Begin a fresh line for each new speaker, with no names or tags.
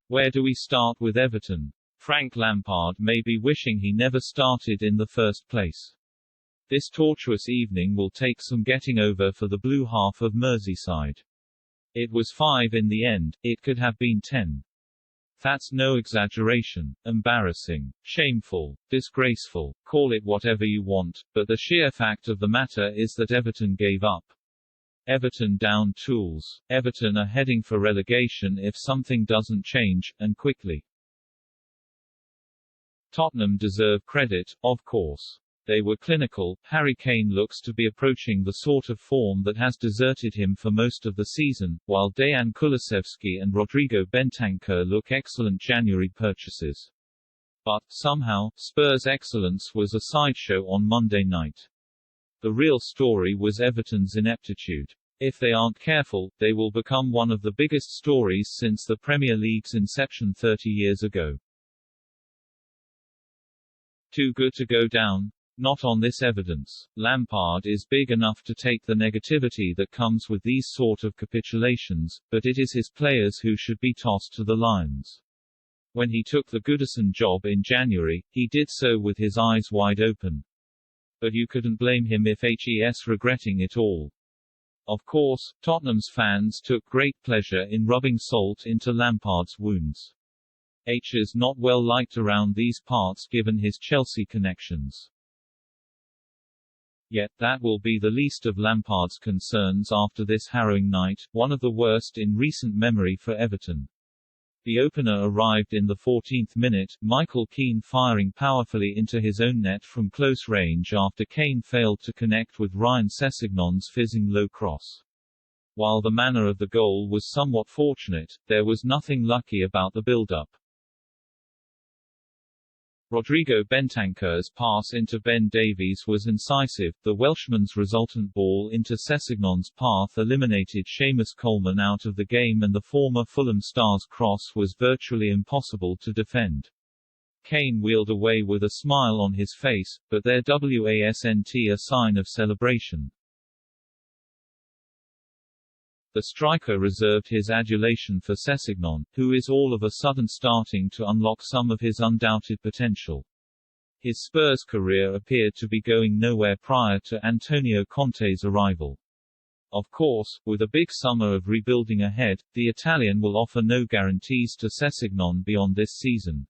Where do we start with Everton? Frank Lampard may be wishing he never started in the first place. This tortuous evening will take some getting over for the blue half of Merseyside. It was 5 in the end, it could have been 10. That's no exaggeration. Embarrassing, shameful, disgraceful, call it whatever you want, but the sheer fact of the matter is that Everton gave up. Everton down tools. Everton are heading for relegation if something doesn't change, and quickly. Tottenham deserve credit, of course. They were clinical. Harry Kane looks to be approaching the sort of form that has deserted him for most of the season, while Dejan Kulusevski and Rodrigo Bentancur look excellent January purchases. But, somehow, Spurs' excellence was a sideshow on Monday night. The real story was Everton's ineptitude. If they aren't careful, they will become one of the biggest stories since the Premier League's inception 30 years ago. Too good to go down? Not on this evidence. Lampard is big enough to take the negativity that comes with these sort of capitulations, but it is his players who should be tossed to the lions. When he took the Goodison job in January, he did so with his eyes wide open. But you couldn't blame him if he's regretting it all. Of course, Tottenham's fans took great pleasure in rubbing salt into Lampard's wounds. Is not well liked around these parts given his Chelsea connections. Yet, that will be the least of Lampard's concerns after this harrowing night, one of the worst in recent memory for Everton. The opener arrived in the 14th minute, Michael Keane firing powerfully into his own net from close range after Kane failed to connect with Ryan Sessegnon's fizzing low cross. While the manner of the goal was somewhat fortunate, there was nothing lucky about the build-up. Rodrigo Bentancur's pass into Ben Davies was incisive. The Welshman's resultant ball into Sessegnon's path eliminated Seamus Coleman out of the game, and the former Fulham star's cross was virtually impossible to defend. Kane wheeled away with a smile on his face, but there wasn't a sign of celebration. The striker reserved his adulation for Sessegnon, who is all of a sudden starting to unlock some of his undoubted potential. His Spurs career appeared to be going nowhere prior to Antonio Conte's arrival. Of course, with a big summer of rebuilding ahead, the Italian will offer no guarantees to Sessegnon beyond this season.